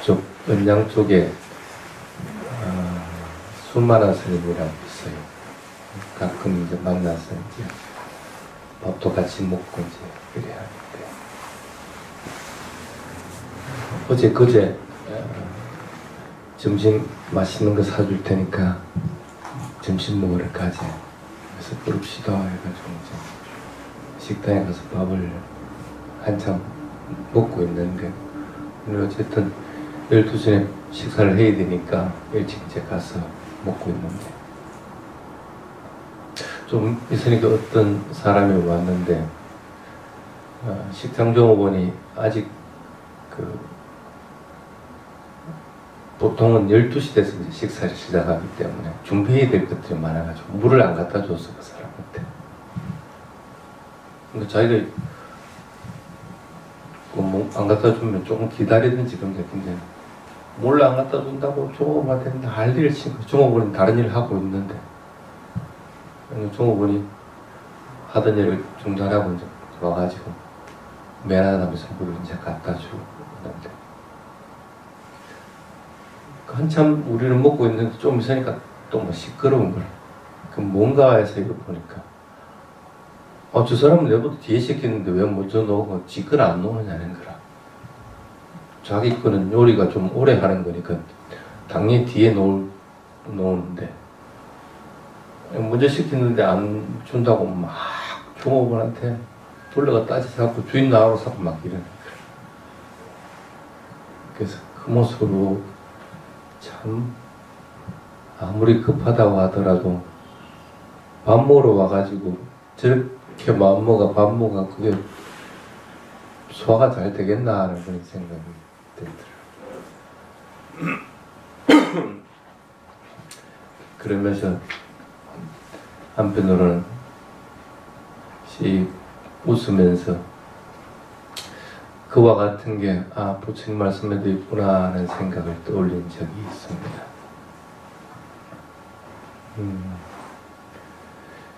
저쪽 연양 쪽에 수만화 스님이라고 있어요. 가끔 이제 만나서 이제 밥도 같이 먹고 이제 이래야 하는데, 어제 그제 점심 맛있는 거 사줄 테니까 점심 먹으러 가재. 그래서 부릅시다 해가지고 이제 식당에 가서 밥을 한참 먹고 있는데, 오늘 어쨌든 12시에 식사를 해야 되니까 일찍 이제 가서 먹고 있는데, 좀 있으니까 어떤 사람이 왔는데, 식당 종업원이 아직 보통은 12시 돼서 이제 식사를 시작하기 때문에 준비해야 될 것들이 많아가지고 물을 안 갖다 줬어, 그 사람한테. 근데 자기가 안 갖다 주면 조금 기다리든지 그런 게, 근데 몰래 안 갖다 준다고 종업원한테 난리를 치고, 종업원이 다른 일을 하고 있는데, 종업원이 하던 일을 중단하고 이제 와가지고 미안하다면서 물을 이제 갖다 주고 있는데, 한참 우리는 먹고 있는데 좀 있으니까 또 뭐 시끄러운 거야. 그럼 뭔가 해서 이거 보니까, 저 사람은 내보다 뒤에 시켰는데 왜 먼저 놓고 지 거는 안 놓느냐는 거라. 자기 거는 요리가 좀 오래 하는 거니까 당연히 뒤에 놓는데, 먼저 시켰는데 안 준다고 막 종업원한테 불러가 따지서갖고 주인 나와서 막 이러는 거야. 그래서 그 모습으로 참 아무리 급하다고 하더라도 밥 먹으러 와가지고 저렇게 마음먹어 밥 먹어 그게 소화가 잘 되겠나 하는 그런 생각이 들더라고요. 그러면서 한편으로는 웃으면서 그와 같은 게 부처님 말씀에도 있구나 하는 생각을 떠올린 적이 있습니다.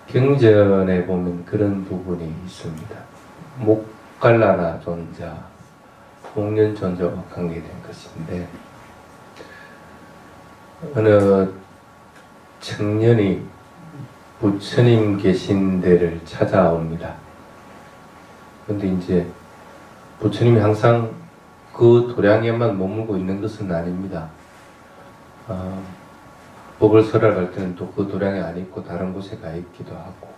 경전에 보면 그런 부분이 있습니다. 목갈라나 존자, 목련 존자와 관계된 것인데, 어느 청년이 부처님 계신 데를 찾아옵니다. 그런데 이제 부처님이 항상 그 도량에만 머물고 있는 것은 아닙니다. 법을 설할 때는 또 그 도량에 안 있고 다른 곳에 가 있기도 하고,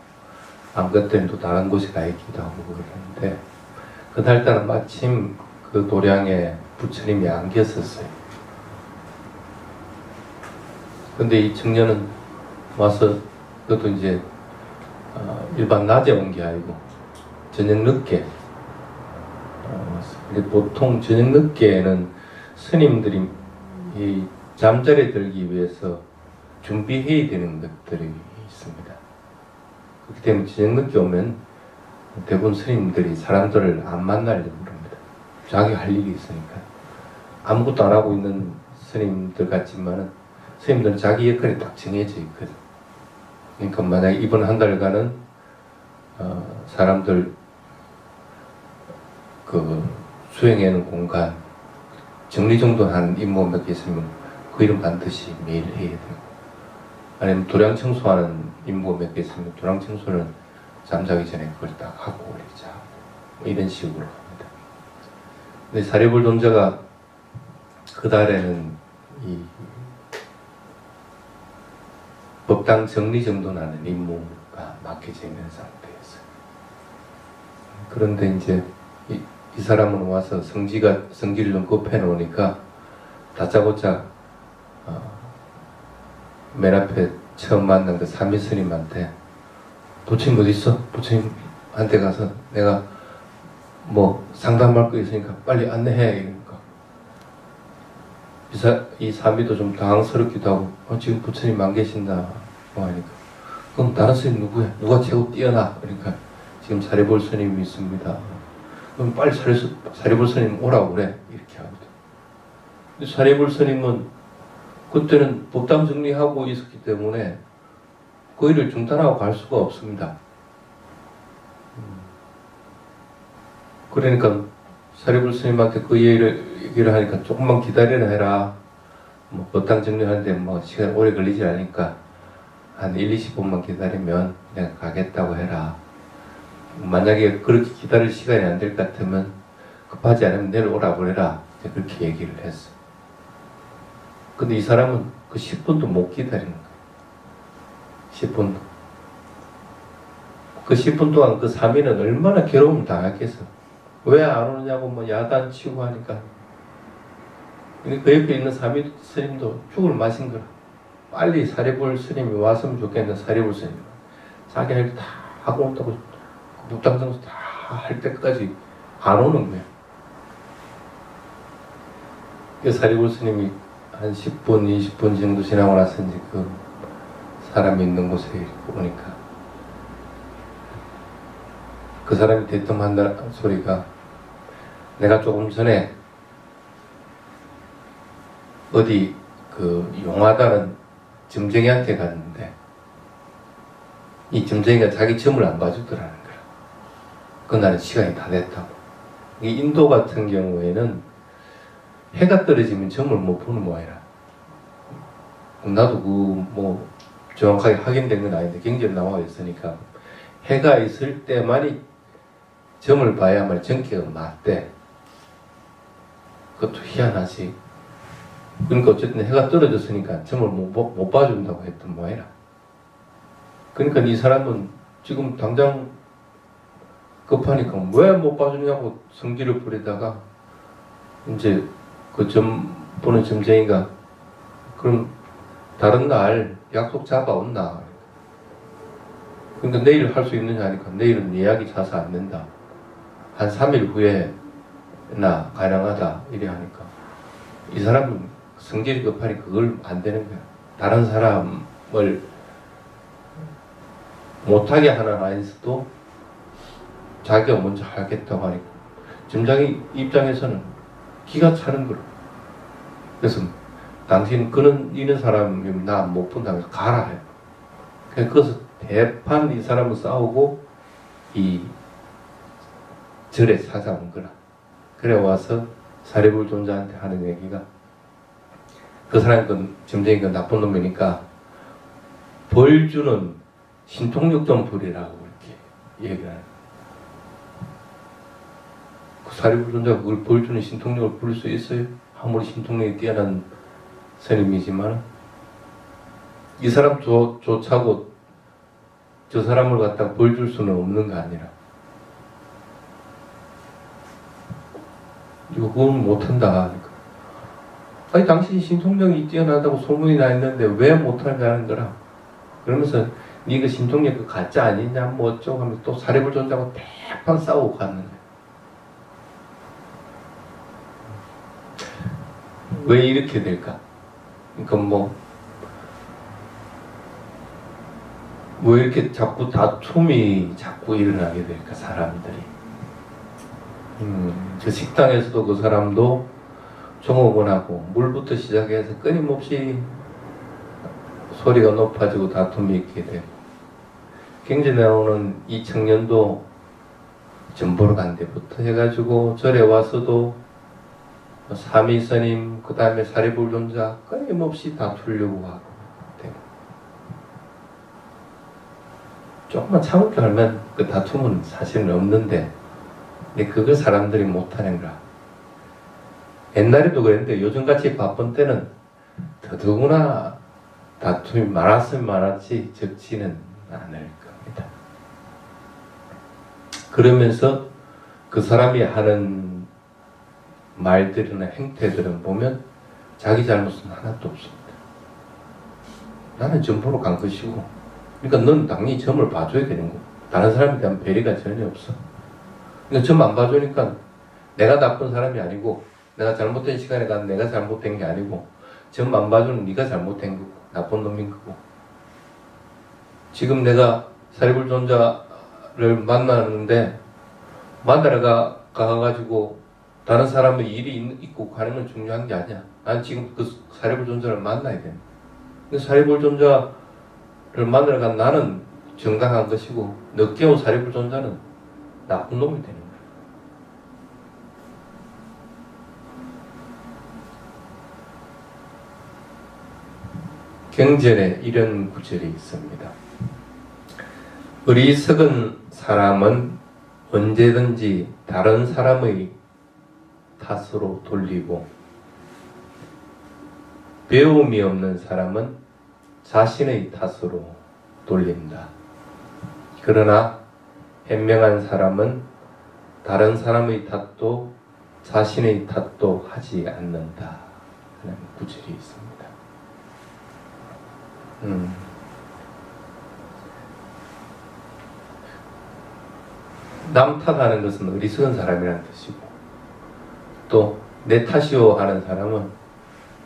안것 때는 또 다른 곳에 가 있기도 하고 그러는데, 그날따라 마침 그 도량에 부처님이 안 계셨어요. 근데 이 청년은 와서, 그것도 이제 일반 낮에 온 게 아니고 저녁 늦게 근데 보통 저녁 늦게는 스님들이 이 잠자리에 들기 위해서 준비해야 되는 것들이 있습니다. 그렇기 때문에 저녁 늦게 오면 대부분 스님들이 사람들을 안 만나려고 합니다. 자기 할 일이 있으니까. 아무것도 안 하고 있는 스님들 같지만은 스님들은 자기 역할이 딱 정해져 있거든. 그러니까 만약에 이번 한 달간은 사람들 수행하는 공간 정리정돈한 임무 몇 개 있으면 그 일은 반드시 매일 해야 되고, 아니면 도량 청소하는 임무 몇 개 있으면 도량 청소는 잠자기 전에 그걸 딱 하고 올리자, 이런 식으로 합니다. 근데 사리불 존자가 그 달에는 이 법당 정리정돈하는 임무가 맡겨져 있는 상태였어요. 그런데 이제 이 사람은 와서 성질을 좀 급해 놓으니까 다짜고짜 맨 앞에 처음 만난 그 사미스님한테, 부처님 어디 있어? 부처님한테 가서 내가 뭐 상담할 거 있으니까 빨리 안내해, 이러니까 이 사미도 좀 당황스럽기도 하고, 지금 부처님 안 계신다 하니까, 그럼 다른 스님 누구야? 누가 최고 뛰어나? 그러니까 지금 사리불 스님이 있습니다. 그럼 빨리 사리불 스님 오라고 그래, 이렇게 합니다. 근데 사리불 스님은 그때는 법당 정리하고 있었기 때문에 그 일을 중단하고 갈 수가 없습니다. 그러니까 사리불 스님한테 그 얘기를 하니까 조금만 기다리라 해라. 뭐 법당 정리하는데 뭐 시간 오래 걸리지 않으니까 한 1, 20분만 기다리면 내가 가겠다고 해라. 만약에 그렇게 기다릴 시간이 안 될 것 같으면 급하지 않으면 내려오라 그래라. 그렇게 얘기를 했어. 근데 이 사람은 그 10분도 못 기다리는 거야. 10분도. 그 10분 동안 그 사미는 얼마나 괴로움을 당했겠어. 왜 안 오느냐고 뭐 야단치고 하니까. 근데 그 옆에 있는 사미 스님도 죽을 맛인 거라. 빨리 사리불 스님이 왔으면 좋겠는 사리불 스님. 자기 할 때 다 하고 온다고 묵당정수 다 할 때까지 안 오는 거야. 그 사리불 스님이 한 10분, 20분 정도 지나고 나서 이제 그 사람이 있는 곳에 오니까 그 사람이 대뜸한다는 소리가 내가 조금 전에 어디 그 용하다는 점쟁이한테 갔는데 이 점쟁이가 자기 점을 안 봐주더라는 거야. 그날은 시간이 다 됐다고. 이 인도 같은 경우에는 해가 떨어지면 점을 못 보는 모양이라. 나도 그 뭐 정확하게 확인된 건 아닌데 경제로 나와 있으니까 해가 있을 때만이 점을 봐야만 전기가 맞대. 그것도 희한하지. 그러니까 어쨌든 해가 떨어졌으니까 점을 못 봐준다고 했던 모양이라. 그러니까 이 사람은 지금 당장 급하니까 왜 못 봐주냐고 성질을 부리다가 이제 그 점 보는 점쟁이가 그럼 다른 날 약속 잡아온나. 그러니까 내일 할 수 있느냐 하니까 내일은 예약이 차서 안 된다. 한 3일 후에 나 가능하다 이래 하니까 이 사람은 성질이 급하니까 그걸 안 되는 거야. 다른 사람을 못하게 하는 안에서도 자기가 먼저 하겠다고 하니까 점장이 입장에서는 기가 차는 거라. 그래서 당신 이런 사람이면 나 못 본다면서 가라 해. 그래서 대판 이 사람은 싸우고 이 절에 찾아온 거라. 그래 와서 사리불 존자한테 하는 얘기가 그 사람이 그 점쟁이가 나쁜 놈이니까 벌 주는 신통력 좀 부리라고 이렇게 얘기를 하는. 그 사리불 존자가 그걸 벌 주는 신통력을 부릴 수 있어요? 아무리 신통력이 뛰어난 스님이지만 이 사람 조차고 저 사람을 갖다가 벌 줄 수는 없는 거 아니라. 이거 그건 못한다. 아니 당신이 신통력이 뛰어나다고 소문이 나 있는데 왜 못하냐는 거라. 그러면서 네가 신통력 그 가짜 아니냐 뭐 어쩌고 하면서 또 사리불 존자하고 대판 싸우고 갔는데 왜 이렇게 될까? 그러니까 왜 이렇게 자꾸 다툼이 자꾸 일어나게 될까 사람들이. 저 식당에서도 그 사람도 종업원하고 물부터 시작해서 끊임없이 소리가 높아지고 다툼이 있게 되고 경제 나오는 이 청년도 점 보러 간 데부터 해가지고 절에 와서도 사미 스님 그 다음에 사리불 존자 끊임없이 다투려고 하고 되고 조금만 참을게 하면 그 다툼은 사실은 없는데 근데 그걸 사람들이 못하는 거야. 옛날에도 그랬는데 요즘같이 바쁜 때는 더더구나 다툼이 많았으면 많았지 적지는 않을 겁니다. 그러면서 그 사람이 하는 말들이나 행태들은 보면 자기 잘못은 하나도 없습니다. 나는 점 보러 간 것이고 그러니까 넌 당연히 점을 봐줘야 되는 거고 다른 사람에 대한 배려가 전혀 없어. 그러니까 점 안 봐주니까 내가 나쁜 사람이 아니고 내가 잘못된 시간에 간 내가 잘못된 게 아니고 점 안 봐주는 네가 잘못된 거고 나쁜 놈인 거고. 지금 내가 사리불 존자를 만나는데 만나러 가가지고 다른 사람의 일이 있고 가는 건 중요한 게 아니야. 난 지금 그 사리불 존자를 만나야 돼. 그 사리불 존자를 만나러 간 나는 정당한 것이고 늦게 온 사리불 존자는 나쁜 놈이 되는 거야. 경전에 이런 구절이 있습니다. 어리석은 사람은 언제든지 다른 사람의 탓으로 돌리고 배움이 없는 사람은 자신의 탓으로 돌린다. 그러나 현명한 사람은 다른 사람의 탓도 자신의 탓도 하지 않는다. 하는 구절이 있습니다. 남 탓하는 것은 어리석은 사람이라는 뜻이고, 또 내 탓이오 하는 사람은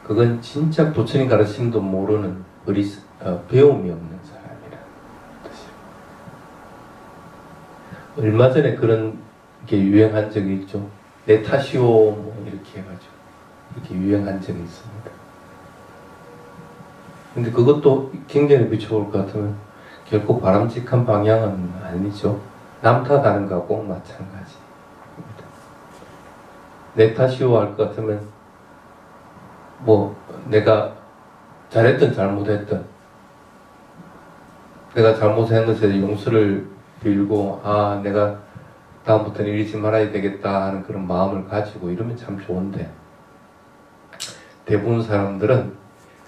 그건 진짜 부처님 가르침도 모르는 배움이 없는 사람이라는 뜻이에요. 얼마 전에 그런 게 유행한 적이 있죠. 내 탓이오 뭐 이렇게 해가지고 이렇게 유행한 적이 있습니다. 근데 그것도 경전에 비춰볼 것 같으면 결코 바람직한 방향은 아니죠. 남 탓하는 거하고 꼭 마찬가지입니다. 내 탓이오 할 것 같으면 뭐 내가 잘했든 잘못했든 내가 잘못한 것에 용서를 빌고 내가 다음부터는 이러지 말아야 되겠다 하는 그런 마음을 가지고 이러면 참 좋은데, 대부분 사람들은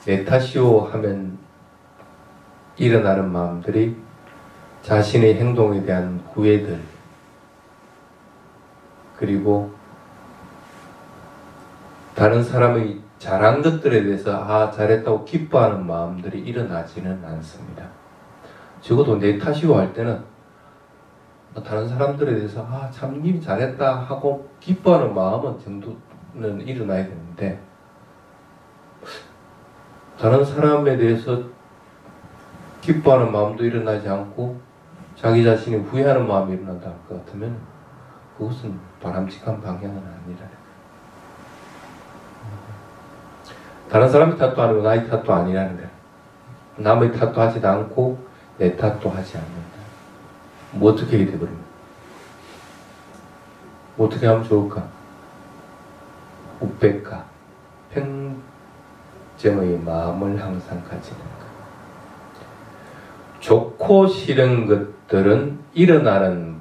내 탓이오 하면 일어나는 마음들이 자신의 행동에 대한 후회들, 그리고 다른 사람의 잘한 것들에 대해서 잘했다고 기뻐하는 마음들이 일어나지는 않습니다. 적어도 내 탓이오 할 때는 다른 사람들에 대해서 참 님 잘했다 하고 기뻐하는 마음은 정도는 일어나야 되는데, 다른 사람에 대해서 기뻐하는 마음도 일어나지 않고 자기 자신이 후회하는 마음이 일어난다 할 것 같으면 그것은 바람직한 방향은 아니라. 다른 사람의 탓도 아니고 나의 탓도 아니라는 거야. 남의 탓도 하지도 않고 내 탓도 하지 않는다. 뭐 어떻게 해야 되거든요? 뭐 어떻게 하면 좋을까? 우백가, 평정의 마음을 항상 가지는 것. 좋고 싫은 것들은 일어나는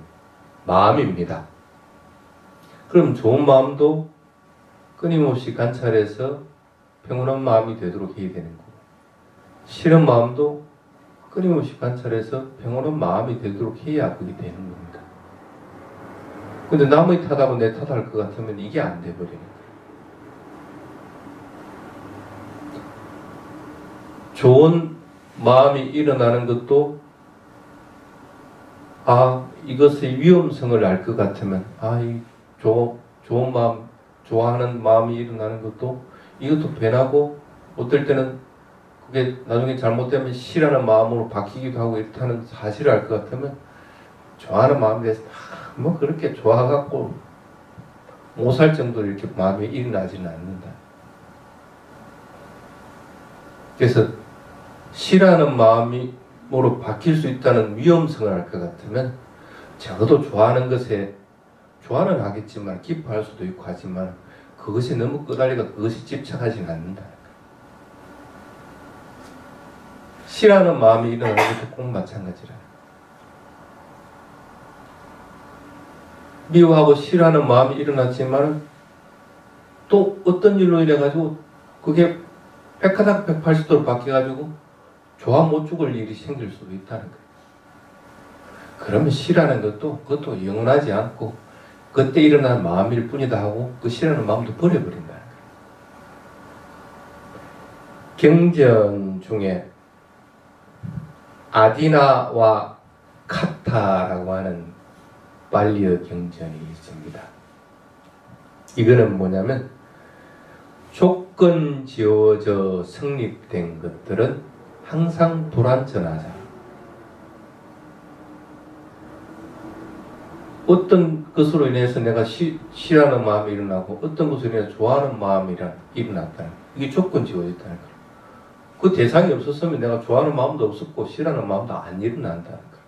마음입니다. 그럼 좋은 마음도 끊임없이 관찰해서 평온한 마음이 되도록 해야 되는 거고, 싫은 마음도 끊임없이 관찰해서 평온한 마음이 되도록 해야 그게 되는 겁니다. 근데 남의 탓하고 내 탓할 것 같으면 이게 안 돼버리는 거예요. 좋은 마음이 일어나는 것도 이것의 위험성을 알 것 같으면 이 좋은 마음, 좋아하는 마음이 일어나는 것도 이것도 변하고, 어떨 때는 그게 나중에 잘못되면 싫어하는 마음으로 바뀌기도 하고 이렇다는 사실을 알 것 같으면 좋아하는 마음에 대해서 뭐 그렇게 좋아갖고 못 살 정도로 이렇게 마음이 일어나지는 않는다. 그래서 싫어하는 마음으로 바뀔 수 있다는 위험성을 알 것 같으면 적어도 좋아하는 것에 좋아는 하겠지만 기뻐할 수도 있고 하지만 그것이 너무 끄달리가 그것이 집착하지는 않는다. 싫어하는 마음이 일어나는 것도 꼭 마찬가지라. 미워하고 싫어하는 마음이 일어났지만 또 어떤 일로 인해가지고 그게 180도 180도로 바뀌어가지고 좋아 못 죽을 일이 생길 수도 있다는 거예요. 그러면 싫어하는 그것도 영원하지 않고 그때 일어난 마음일 뿐이다 하고 그 싫어하는 마음도 버려버린다는 거예요. 경전 중에 아디나와 카타라고 하는 발리어 경전이 있습니다. 이거는 뭐냐면 조건 지어져 성립된 것들은 항상 불완전하다. 어떤 것으로 인해서 내가 싫어하는 마음이 일어나고 어떤 것으로 인해서 좋아하는 마음이 일어났다는 거예요. 이게 조건 지어졌다는 거예요. 그 대상이 없었으면 내가 좋아하는 마음도 없었고 싫어하는 마음도 안 일어난다는 거예요.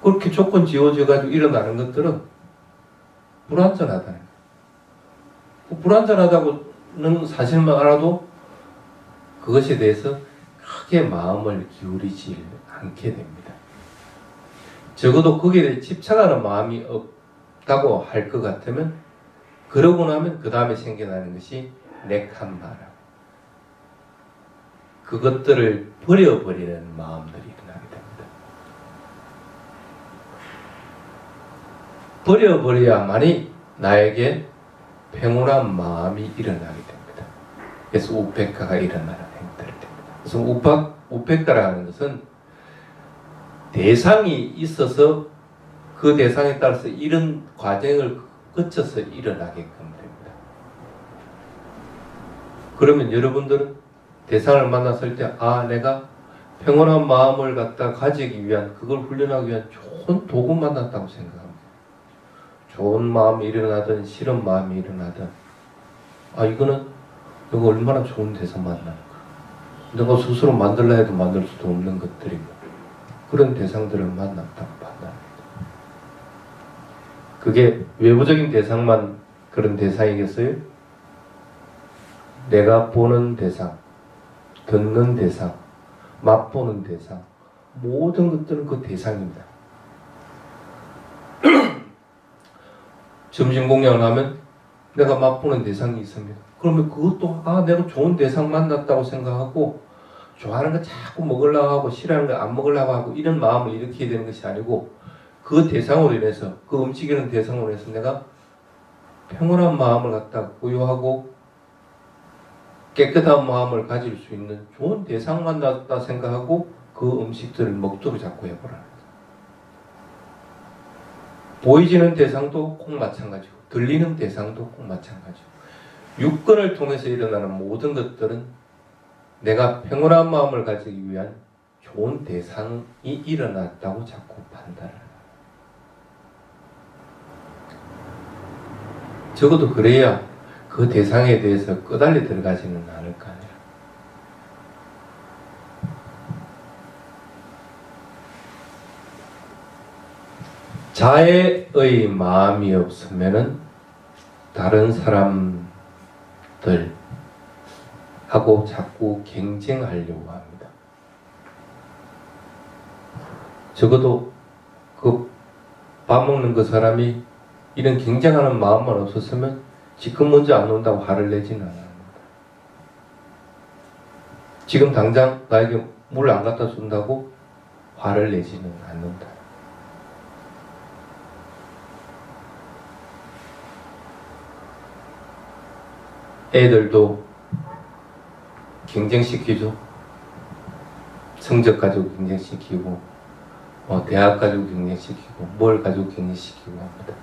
그렇게 조건 지어져가지고 일어나는 것들은 불완전하다는 거예요. 그 불완전하다고는 사실만 알아도 그것에 대해서 크게 마음을 기울이지 않게 됩니다. 적어도 거기에 대해 집착하는 마음이 없다고 할 것 같으면 그러고 나면 그 다음에 생겨나는 것이 넥한마라. 그것들을 버려버리는 마음들이 일어나게 됩니다. 버려버려야만이 나에게 평온한 마음이 일어나게 됩니다. 그래서 우페카가 일어나는 행태를 됩니다. 그래서 우페카라는 것은 대상이 있어서 그 대상에 따라서 이런 과정을 거쳐서 일어나게끔 됩니다. 그러면 여러분들은 대상을 만났을 때 내가 평온한 마음을 갖다 가지기 위한, 그걸 훈련하기 위한 좋은 도구 만났다고 생각합니다. 좋은 마음이 일어나든 싫은 마음이 일어나든 이거는 내가 얼마나 좋은 대상 만나는 거야. 내가 스스로 만들라 해도 만들 수도 없는 것들이고 그런 대상들을 만났다고 판단합니다. 그게 외부적인 대상만 그런 대상이겠어요? 내가 보는 대상, 듣는 대상, 맛보는 대상, 모든 것들은 그 대상입니다. 점심 공양을 하면 내가 맛보는 대상이 있습니다. 그러면 그것도 내가 좋은 대상 만났다고 생각하고 좋아하는 거 자꾸 먹으려고 하고 싫어하는 거 안 먹으려고 하고 이런 마음을 일으키게 되는 것이 아니고 그 대상으로 인해서, 그 음식이라는 대상으로 인해서 내가 평온한 마음을 갖다 고요하고 깨끗한 마음을 가질 수 있는 좋은 대상 만났다 생각하고 그 음식들을 먹도록 자꾸 해보라는 거예요. 보이지는 대상도 꼭 마찬가지고 들리는 대상도 꼭 마찬가지고 육근을 통해서 일어나는 모든 것들은 내가 평온한 마음을 가지기 위한 좋은 대상이 일어났다고 자꾸 판단을 해요. 적어도 그래야 그 대상에 대해서 끄달리 들어가지는 않을 거 아니에요. 자애의 마음이 없으면은 다른 사람들하고 자꾸 경쟁하려고 합니다. 적어도 그 밥 먹는 그 사람이 이런 경쟁하는 마음만 없었으면 지금 먼저 안 온다고 화를 내지는 않아요. 지금 당장 나에게 물 안 갖다 준다고 화를 내지는 않는다. 애들도 경쟁시키죠. 성적 가지고 경쟁시키고 대학 가지고 경쟁시키고 뭘 가지고 경쟁시키고 합니다.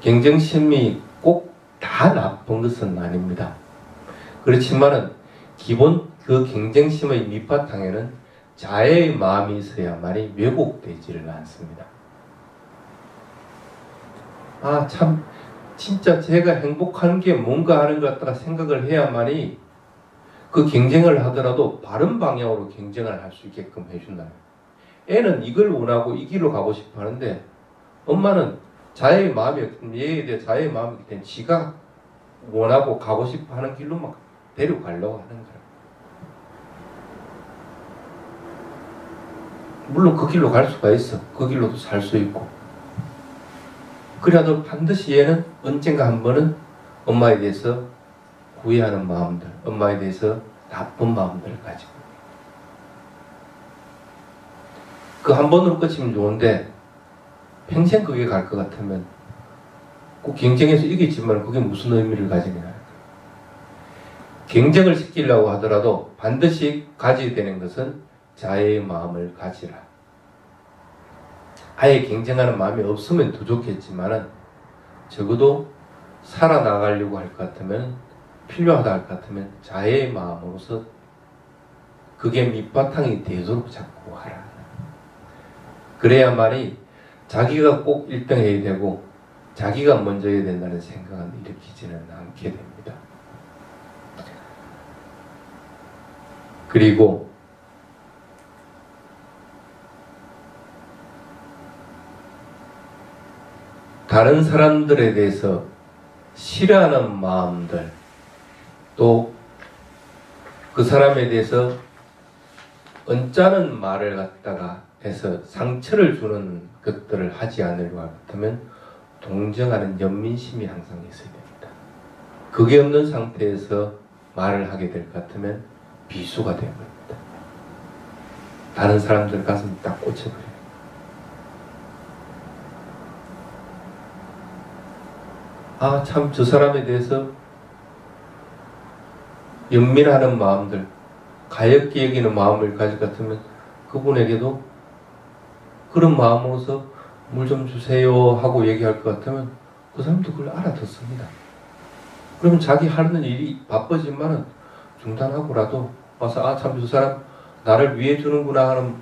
경쟁심이 꼭 다 나쁜 것은 아닙니다. 그렇지만은 기본 그 경쟁심의 밑바탕에는 자애의 마음이 있어야만이 왜곡되지를 않습니다. 참 진짜 제가 행복한 게 뭔가 하는 것 같다가 생각을 해야만이 그 경쟁을 하더라도 바른 방향으로 경쟁을 할 수 있게끔 해준다는 거예요. 애는 이걸 원하고 이 길로 가고 싶어 하는데 엄마는 자애의 마음이 없기 때문에, 얘에 대해 자애의 마음이 있기 때문에 지가 원하고 가고 싶어 하는 길로 막 데려가려고 하는 거예요. 물론 그 길로 갈 수가 있어. 그 길로도 살 수 있고. 그래도 반드시 얘는 언젠가 한 번은 엄마에 대해서 후회하는 마음들, 엄마에 대해서 나쁜 마음들을 가지고 그 한 번으로 끝이면 좋은데 평생 그게 갈 것 같으면 꼭 경쟁에서 이기지만 그게 무슨 의미를 가지냐. 경쟁을 시키려고 하더라도 반드시 가지게 되는 것은 자애의 마음을 가지라. 아예 경쟁하는 마음이 없으면 더 좋겠지만은 적어도 살아나가려고 할 것 같으면, 필요하다 할 것 같으면 자애의 마음으로서 그게 밑바탕이 되도록 자꾸 하라. 그래야만이 자기가 꼭 1등 해야 되고 자기가 먼저 해야 된다는 생각은 일으키지는 않게 됩니다. 그리고 다른 사람들에 대해서 싫어하는 마음들, 또 그 사람에 대해서 언짢은 말을 갖다가 해서 상처를 주는 것들을 하지 않으려고 할 것 같으면 동정하는 연민심이 항상 있어야 됩니다. 그게 없는 상태에서 말을 하게 될 것 같으면 비수가 되어버립니다. 다른 사람들 가슴 딱 꽂혀버려요. 아, 참 저 사람에 대해서 연민하는 마음들, 가엾게 여기는 마음을 가질 것 같으면 그분에게도 그런 마음으로서 물 좀 주세요 하고 얘기할 것 같으면 그 사람도 그걸 알아듣습니다. 그러면 자기 하는 일이 바빠지만은 중단하고라도 와서 아, 참 저 사람 나를 위해 주는구나 하는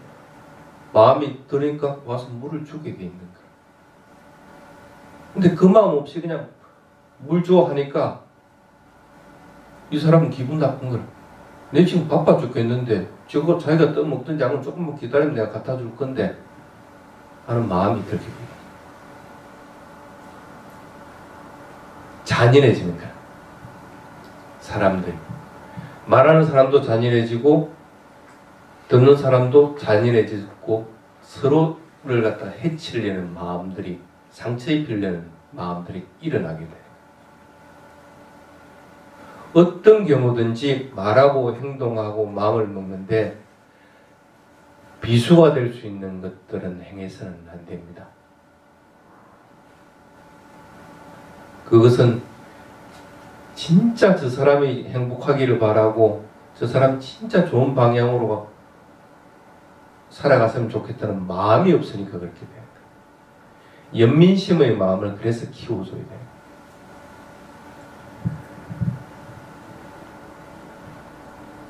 마음이 드니까 와서 물을 주게 돼 있는 거예요. 근데 그 마음 없이 그냥 물 줘 하니까 이 사람은 기분 나쁜 거야. 내 지금 바빠 죽겠는데 저거 자기가 떠먹든지 아니면 조금만 기다리면 내가 갖다 줄 건데 하는 마음이 들게 돼요. 잔인해지는 거야. 사람들. 말하는 사람도 잔인해지고 듣는 사람도 잔인해지고 서로를 갖다 해치려는 마음들이, 상처 입히려는 마음들이 일어나게 돼요. 어떤 경우든지 말하고 행동하고 마음을 먹는데 비수가 될 수 있는 것들은 행해서는 안 됩니다. 그것은 진짜 저 사람이 행복하기를 바라고 저 사람 진짜 좋은 방향으로 살아갔으면 좋겠다는 마음이 없으니까 그렇게 돼요. 연민심의 마음을 그래서 키워줘야 돼요.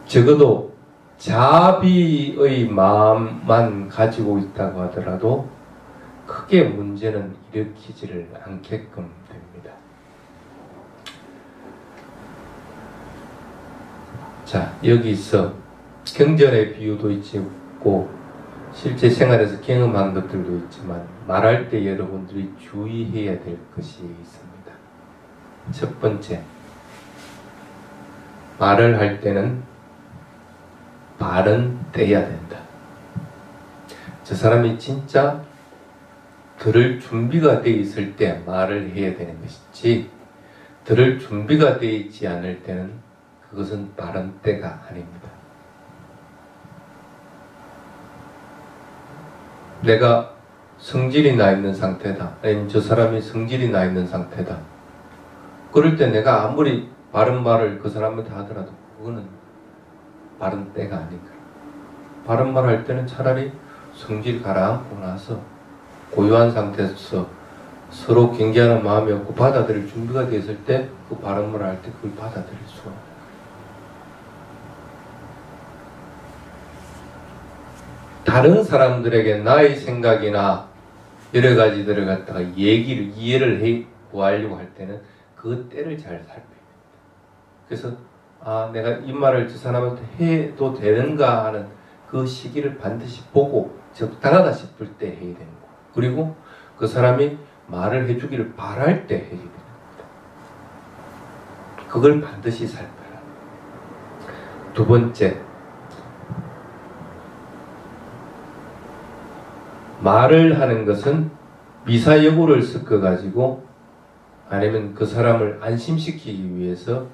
적어도 자비의 마음만 가지고 있다고 하더라도 크게 문제는 일으키지를 않게끔 됩니다. 자, 여기서 경전의 비유도 있고 실제 생활에서 경험한 것들도 있지만 말할 때 여러분들이 주의해야 될 것이 있습니다. 첫 번째, 말을 할 때는 말은 떼야 된다. 저 사람이 진짜 들을 준비가 되어 있을 때 말을 해야 되는 것이지 들을 준비가 되어 있지 않을 때는 그것은 말은 때가 아닙니다. 내가 성질이 나 있는 상태다. 아니면 저 사람이 성질이 나 있는 상태다. 그럴 때 내가 아무리 바른 말을 그 사람한테 하더라도 그거는 바른 때가 아닌가. 바른 말 할 때는 차라리 성질 가라앉고 나서 고요한 상태에서 서로 경계하는 마음이 없고 받아들일 준비가 되었을 때 그 바른 말을 할 때 그걸 받아들일 수가 없어요. 다른 사람들에게 나의 생각이나 여러 가지들을 갖다가 이해를 구하려고 할 때는 그 때를 잘 살펴야 됩니다. 그래서 아, 내가 이 말을 저 사람한테 해도 되는가 하는 그 시기를 반드시 보고 적당하다 싶을 때 해야 되는 거고, 그리고 그 사람이 말을 해주기를 바랄 때 해야 되는 겁니다. 그걸 반드시 살펴라. 두 번째, 말을 하는 것은 미사여구를 섞어가지고 아니면 그 사람을 안심시키기 위해서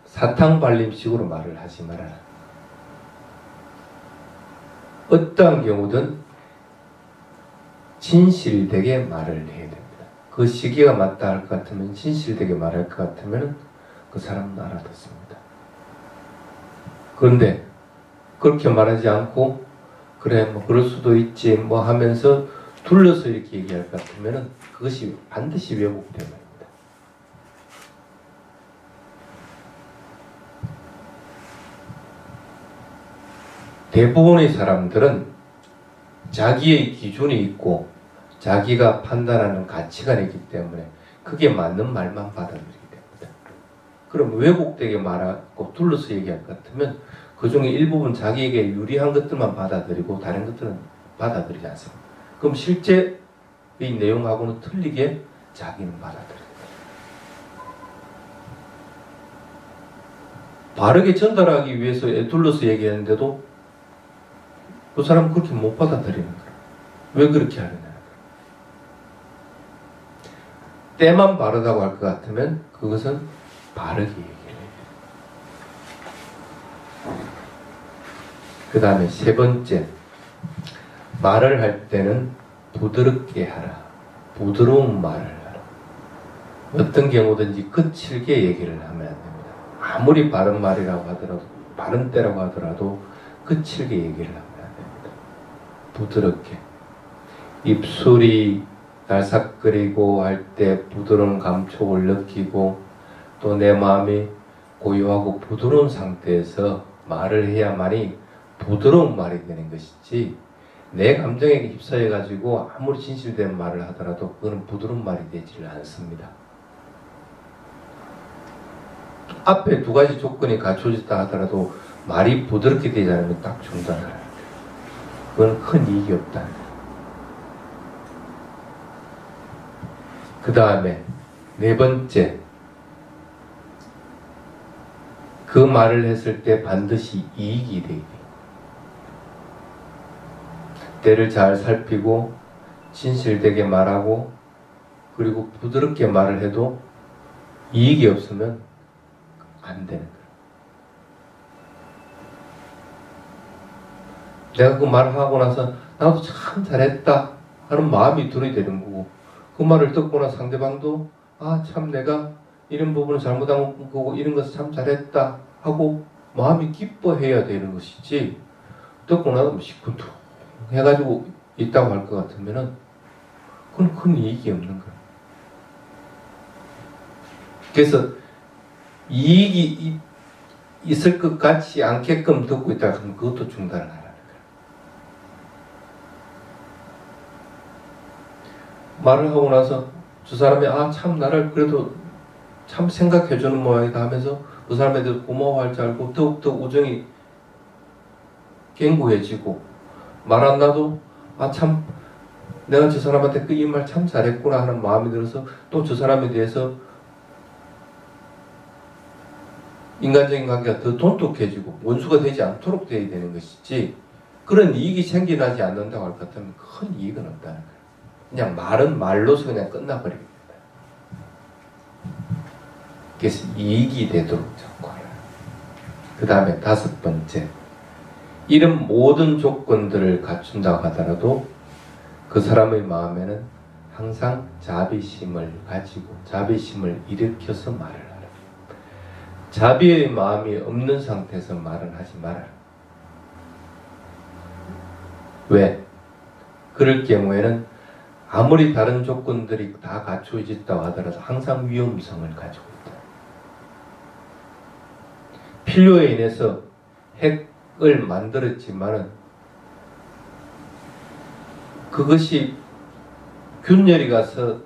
사탕발림식으로 말을 하지 말아라. 어떠한 경우든 진실되게 말을 해야 됩니다. 그 시기가 맞다 할 것 같으면, 진실되게 말할 것 같으면 그 사람도 알아듣습니다. 그런데 그렇게 말하지 않고 그래 뭐 그럴 수도 있지 뭐 하면서 둘러서 이렇게 얘기할 것 같으면 그것이 반드시 왜곡됩니다. 대부분의 사람들은 자기의 기준이 있고 자기가 판단하는 가치관이 있기 때문에 그게 맞는 말만 받아들이게 됩니다. 그럼 왜곡되게 말하고 둘러서 얘기할 것 같으면 그 중에 일부분 자기에게 유리한 것들만 받아들이고 다른 것들은 받아들이지 않습니다. 그럼 실제의 내용하고는 틀리게 자기는 받아들입니다. 바르게 전달하기 위해서 애둘러서 얘기했는데도 그 사람은 그렇게 못 받아들이는 거야. 왜 그렇게 하느냐. 때만 바르다고 할 것 같으면 그것은 바르게 얘기를 해요. 그 다음에 세 번째, 말을 할 때는 부드럽게 하라. 부드러운 말을 하라. 어떤 경우든지 거칠게 얘기를 하면 안 됩니다. 아무리 바른 말이라고 하더라도, 바른 때라고 하더라도 거칠게 얘기를 하면 안 됩니다. 부드럽게. 입술이 날삭거리고 할 때 부드러운 감촉을 느끼고 또 내 마음이 고요하고 부드러운 상태에서 말을 해야만이 부드러운 말이 되는 것이지, 내 감정에 휩싸여 가지고 아무리 진실된 말을 하더라도 그거는 부드러운 말이 되지를 않습니다. 앞에 두 가지 조건이 갖춰졌다 하더라도 말이 부드럽게 되지 않으면 딱 중단을. 그건 큰 이익이 없다. 그 다음에 네 번째, 그 말을 했을 때 반드시 이익이 되게 돼. 때를 잘 살피고 진실되게 말하고 그리고 부드럽게 말을 해도 이익이 없으면 안 되는 거예요. 내가 그 말을 하고 나서 나도 참 잘했다 하는 마음이 들어야 되는 거고, 그 말을 듣고 나 상대방도 아 참 내가 이런 부분을 잘못한 거고 이런 것을 참 잘했다 하고 마음이 기뻐해야 되는 것이지, 듣고 나서 시큰둥 해가지고 있다고 할 것 같으면은 그건 큰 이익이 없는 거예요. 그래서 이익이 있을 것 같지 않게끔 듣고 있다 하면 그것도 중단을 하라는 거예요. 말을 하고 나서 저 사람이 아 참 나를 그래도 참 생각해주는 모양이다 하면서 그 사람에 대해서 고마워할 줄 알고 더욱더 우정이 견고해지고, 말 안 나도 아 참 내가 저 사람한테 그 이 말 참 잘했구나 하는 마음이 들어서 또 저 사람에 대해서 인간적인 관계가 더 돈독해지고 원수가 되지 않도록 되어야 되는 것이지, 그런 이익이 생겨나지 않는다고 할 것 같으면 큰 이익은 없다는 거예요. 그냥 말은 말로서 그냥 끝나버립니다. 그래서 이익이 되도록 자꾸 하라. 그 다음에 다섯 번째, 이런 모든 조건들을 갖춘다고 하더라도 그 사람의 마음에는 항상 자비심을 가지고 자비심을 일으켜서 말을 하라. 자비의 마음이 없는 상태에서 말은 하지 말아라. 왜? 그럴 경우에는 아무리 다른 조건들이 다 갖춰졌다고 하더라도 항상 위험성을 가지고 있다. 필요에 인해서 핵을 만들었지만은 그것이 균열이 가서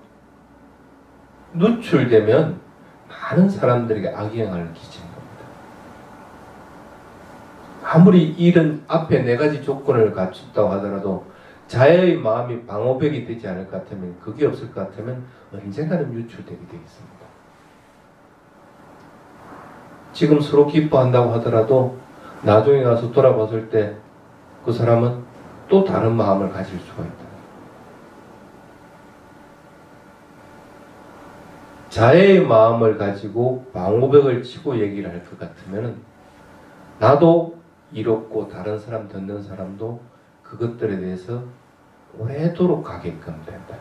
누출되면 많은 사람들에게 악영향을 끼치는 겁니다. 아무리 이런 앞에 네 가지 조건을 갖췄다고 하더라도 자의 마음이 방어벽이 되지 않을 것 같으면, 그게 없을 것 같으면 언젠가는 유출되게 되겠습니다. 지금 서로 기뻐한다고 하더라도 나중에 가서 돌아봤을 때 그 사람은 또 다른 마음을 가질 수가 있다. 자의 마음을 가지고 방어벽을 치고 얘기를 할 것 같으면 나도 이롭고 다른 사람 듣는 사람도 그것들에 대해서 오래도록 가게끔 된다.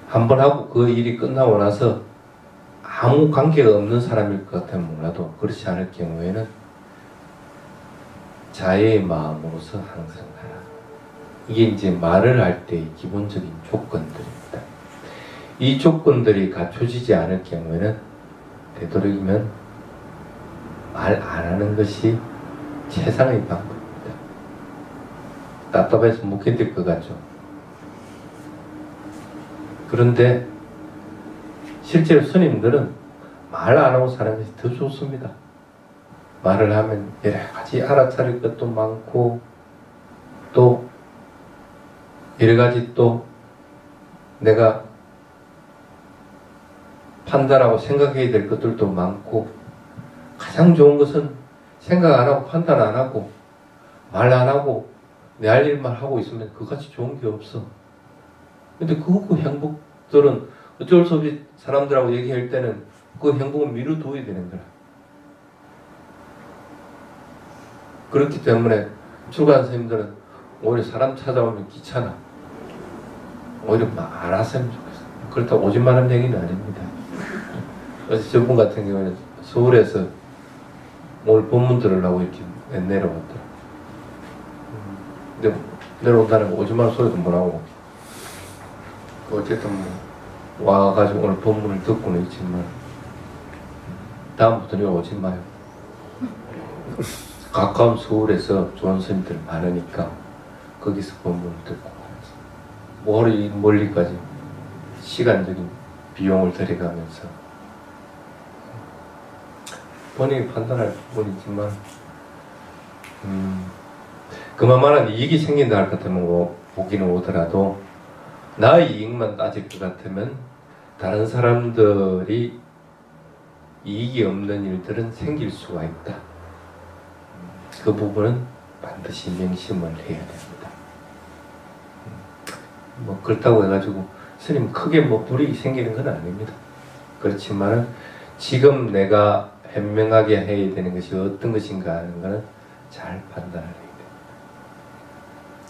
한번 하고 그 일이 끝나고 나서 아무 관계가 없는 사람일 것 같으면 몰라도, 그렇지 않을 경우에는 자의 마음으로서 항상 하라. 이게 이제 말을 할 때의 기본적인 조건들입니다. 이 조건들이 갖춰지지 않을 경우에는 되도록이면 말 안 하는 것이 최상의 방법입니다. 답답해서 못 견딜 것 같죠. 그런데 실제로 스님들은 말 안 하고 사는 것이 더 좋습니다. 말을 하면 여러 가지 알아차릴 것도 많고, 또 여러 가지 또 내가 판단하고 생각해야 될 것들도 많고, 가장 좋은 것은 생각 안 하고 판단 안 하고 말 안 하고 내 할 일만 하고 있으면 그같이 좋은 게 없어. 근데 그 행복들은 어쩔 수 없이 사람들하고 얘기할 때는 그 행복은 미루둬야 되는 거야. 그렇기 때문에 출가한 선생님들은 오히려 사람 찾아오면 귀찮아. 오히려 안 왔으면 좋겠어. 그렇다고 오지 말라는 얘기는 아닙니다. 어제 저분 같은 경우는 서울에서 오늘 본문 들으려고 이렇게 내려왔더라. 근데 내려온다는 거 오지 말라는 소리도 못 하고, 어쨌든 뭐 와가지고 오늘 본문을 듣고는 있지만 다음부터는 오지 마요. 가까운 서울에서 좋은 스님들 많으니까 거기서 본문을 듣고 가야지. 멀리까지 시간적인 비용을 들여가면서 본인이 판단할 부분이지만 그만한 이익이 생긴다 할 것 같으면 오기는 오더라도 나의 이익만 따질 것 같으면 다른 사람들이 이익이 없는 일들은 생길 수가 있다. 그 부분은 반드시 명심을 해야 됩니다. 뭐 그렇다고 해가지고 스님 크게 뭐 불이익이 생기는 건 아닙니다. 그렇지만 지금 내가 현명하게 해야 되는 것이 어떤 것인가 하는 것은 잘 판단을 해야 됩니다.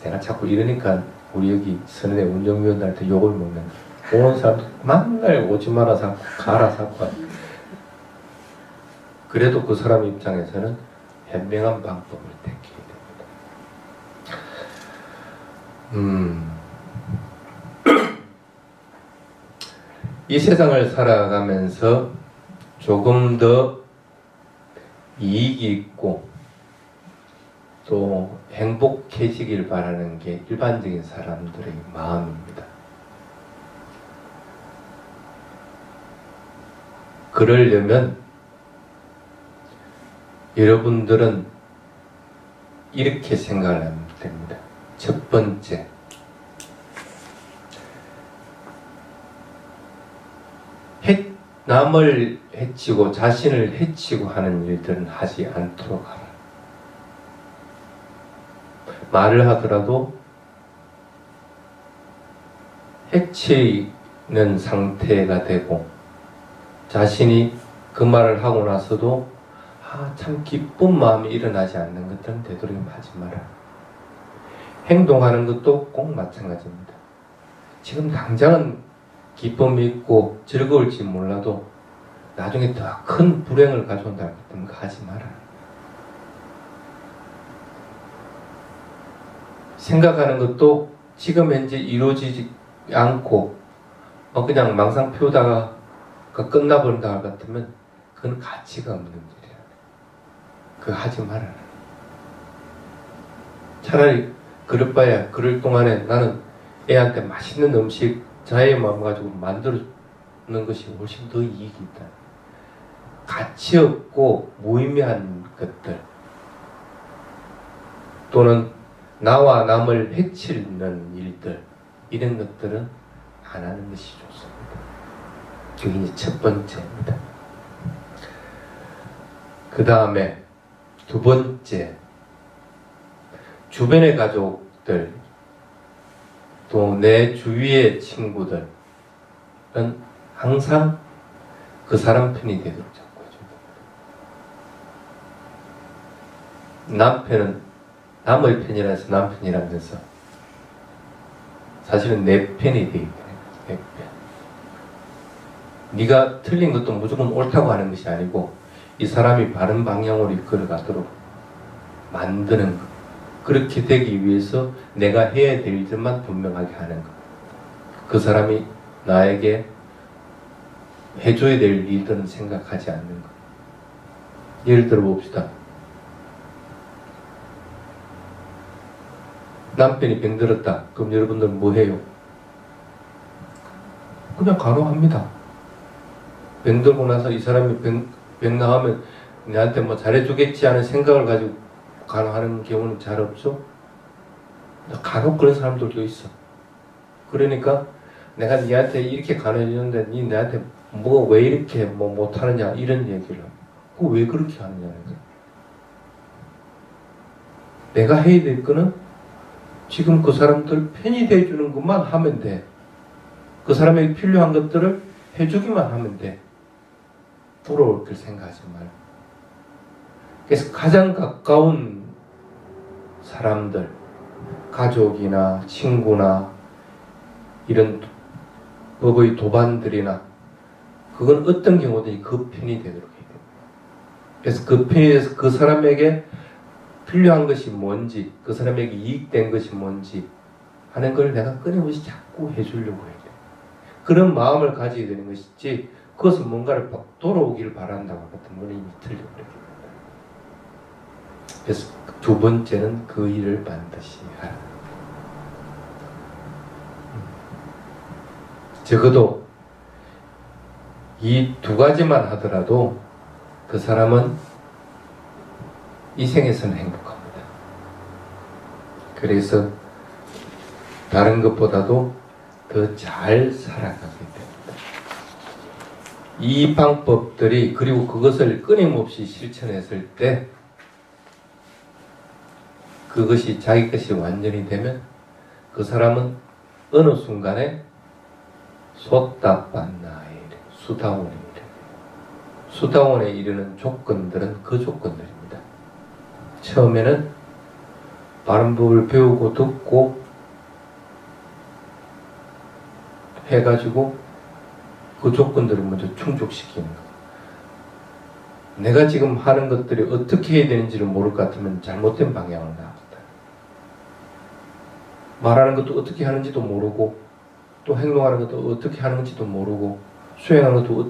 내가 자꾸 이러니까 우리 여기 선언의 운정위원들한테 욕을 먹는 거야. 오는 사람들 맨날 오지 마라 사고 가라 사고. 그래도 그 사람 입장에서는 현명한 방법을 택해야 됩니다. 이 세상을 살아가면서 조금 더 이익이 있고 또 행복해지길 바라는 게 일반적인 사람들의 마음입니다. 그러려면 여러분들은 이렇게 생각을 하면 됩니다. 첫 번째, 남을 해치고 자신을 해치고 하는 일들은 하지 않도록 하라. 말을 하더라도 해치는 상태가 되고 자신이 그 말을 하고 나서도 참 기쁜 마음이 일어나지 않는 것들은 되도록 하지 마라. 행동하는 것도 꼭 마찬가지입니다. 지금 당장은 기쁨이 있고 즐거울지 몰라도 나중에 더 큰 불행을 가져온다 할 것 같으면 하지 마라. 생각하는 것도 지금 현재 이루어지지 않고 그냥 망상 피우다가 끝나버린다 할 것 같으면 그건 가치가 없는 일이야. 그거 하지 마라. 차라리 그럴 바야 그럴 동안에 나는 애한테 맛있는 음식 자의 마음 가지고 만들어주는 것이 훨씬 더 이익이 있다. 가치 없고 무의미한 것들 또는 나와 남을 해치는 일들 이런 것들은 안 하는 것이 좋습니다. 그게 이제 첫 번째입니다. 그 다음에 두 번째, 주변의 가족들 또 내 주위의 친구들은 항상 그 사람 편이 되도록 잡고 해줍니다. 남편은 남의 편이라 해서 남편이라면서 사실은 내 편이 되기 때문에 내 편. 네가 틀린 것도 무조건 옳다고 하는 것이 아니고 이 사람이 바른 방향으로 이끌어가도록 만드는 것. 그렇게 되기 위해서 내가 해야 될 일들만 분명하게 하는 것. 그 사람이 나에게 해줘야 될 일들은 생각하지 않는 것. 예를 들어 봅시다. 남편이 병들었다. 그럼 여러분들은 뭐 해요? 그냥 간호합니다. 병들고 나서 이 사람이 병 나가면 내한테 뭐 잘해주겠지 하는 생각을 가지고 간호하는 경우는 잘 없죠? 간혹 그런 사람들도 있어. 그러니까 내가 니한테 이렇게 가르쳐주는데 니 내한테 뭐 왜 이렇게 뭐 못하느냐 이런 얘기를 그 왜 그렇게 하느냐는 거야. 내가 해야 될 거는 지금 그 사람들 편히 대해주는 것만 하면 돼. 그 사람에게 필요한 것들을 해주기만 하면 돼. 부러울 걸 생각하지 말고. 그래서 가장 가까운 사람들, 가족이나 친구나 이런 법의 도반들이나 그건 어떤 경우든지 그 편이 되도록 해야 돼요. 그래서 그 편이 돼서 그 사람에게 필요한 것이 뭔지, 그 사람에게 이익된 것이 뭔지 하는 걸 내가 끊임없이 자꾸 해주려고 해야 돼요. 그런 마음을 가지게 되는 것이지 그것은 뭔가를 돌아오기를 바란다고 같은 건 이미 틀려버려요. 그래서 두 번째는 그 일을 반드시 하라. 적어도 이 두 가지만 하더라도 그 사람은 이 생에서는 행복합니다. 그래서 다른 것보다도 더 잘 살아가게 됩니다. 이 방법들이 그리고 그것을 끊임없이 실천했을 때 그것이 자기 것이 완전히 되면 그 사람은 어느 순간에 소따빤나에 수다원에 이르. 수다원에 이르는 조건들은 그 조건들입니다. 처음에는 바른 법을 배우고 듣고 해가지고 그 조건들을 먼저 충족시키는 것. 내가 지금 하는 것들이 어떻게 해야 되는지를 모를 것 같으면 잘못된 방향으로 나갔다. 말하는 것도 어떻게 하는지도 모르고 또 행동하는 것도 어떻게 하는지도 모르고 수행하는 것도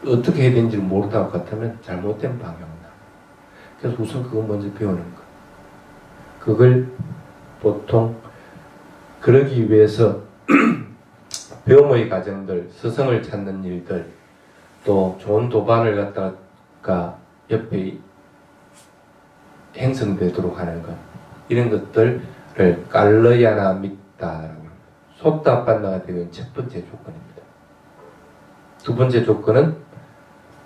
어떻게 해야 되는지를 모른다고 같으면 잘못된 방향으로 나가. 그래서 우선 그거 먼저 배우는 것. 그걸 보통 그러기 위해서 배움의 과정들, 스승을 찾는 일들, 또 좋은 도반을 갖다가 옆에 형성되도록 하는 것, 이런 것들을 깔러야나 믿다라고 소따빤나가 되는 첫 번째 조건입니다. 두 번째 조건은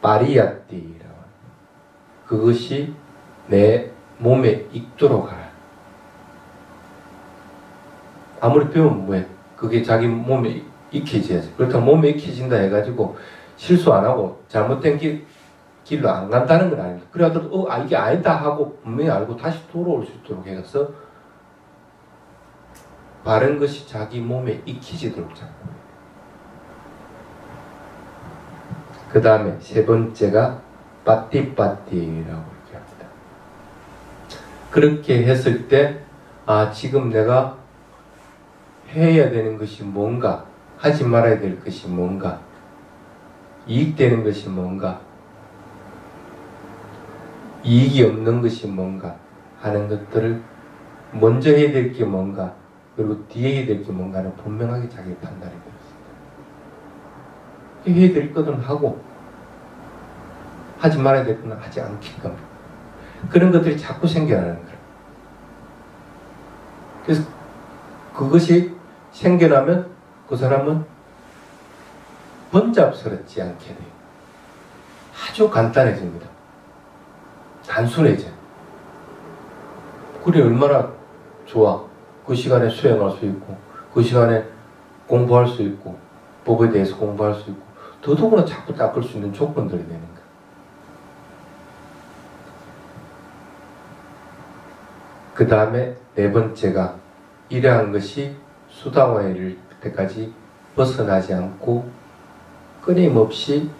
파리야띠라고. 그것이 내 몸에 익도록 하라. 아무리 배우면 뭐해? 그게 자기 몸에 익혀져야지. 그렇다면 몸에 익혀진다 해가지고 실수 안 하고 잘못된 길로 안 간다는 건 아닙니다. 그래도 이게 아니다 하고 분명히 알고 다시 돌아올 수 있도록 해서 바른 것이 자기 몸에 익히지도록 잡고. 그 다음에 세 번째가 빠띠빠띠라고 이렇게 합니다. 그렇게 했을 때 지금 내가 해야 되는 것이 뭔가, 하지 말아야 될 것이 뭔가, 이익되는 것이 뭔가, 이익이 없는 것이 뭔가 하는 것들을 먼저 해야 될 게 뭔가, 그리고 뒤에 해야 될 게 뭔가는 분명하게 자기 판단이 되었습니다. 해야 될 것은 하고 하지 말아야 될 것은 하지 않게끔 그런 것들이 자꾸 생겨나는 거예요. 그래서 그것이 생겨나면 그 사람은 번잡스럽지 않게 돼요. 아주 간단해집니다. 단순해져요. 그래 얼마나 좋아. 그 시간에 수행할 수 있고 그 시간에 공부할 수 있고 법에 대해서 공부할 수 있고 더더구나 자꾸 닦을 수 있는 조건들이 되는 거예요. 그 다음에 네 번째가 이러한 것이 수다원에 이를 때까지 벗어나지 않고 끊임없이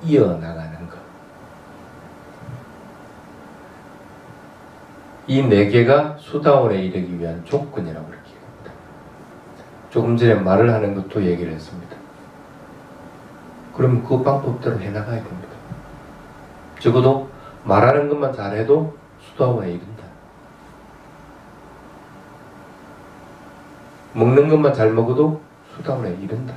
이어나가는 것. 이 네 개가 수다원에 이르기 위한 조건이라고 그렇게 합니다. 조금 전에 말을 하는 것도 얘기를 했습니다. 그럼 그 방법대로 해나가야 됩니다. 적어도 말하는 것만 잘해도 수다원에 이른다. 먹는 것만 잘 먹어도 수다원에 이른다.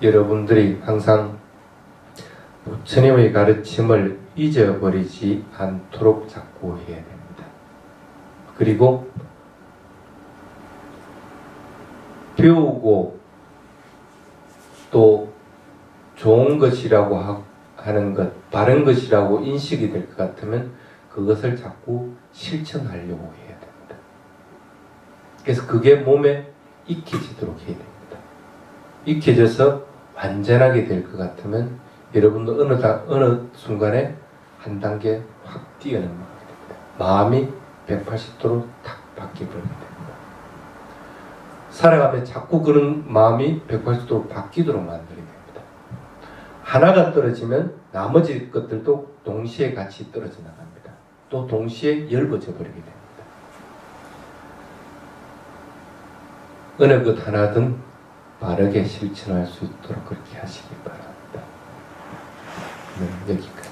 여러분들이 항상 부처님의 가르침을 잊어버리지 않도록 자꾸 해야 됩니다. 그리고 배우고 또 좋은 것이라고 하는 것, 바른 것이라고 인식이 될 것 같으면 그것을 자꾸 실천하려고 해야 됩니다. 그래서 그게 몸에 익혀지도록 해야 됩니다. 익혀져서 완전하게 될 것 같으면 여러분도 어느 순간에 한 단계 확 뛰어넘게 됩니다. 마음이 180도로 탁 바뀌어버리게 됩니다. 살아가면 자꾸 그런 마음이 180도로 바뀌도록 만들게 됩니다. 하나가 떨어지면 나머지 것들도 동시에 같이 떨어져 나갑니다. 또 동시에 열거져 버리게 됩니다. 어느 것 하나든 바르게 실천할 수 있도록 그렇게 하시기 바랍니다. 네, 여기까지.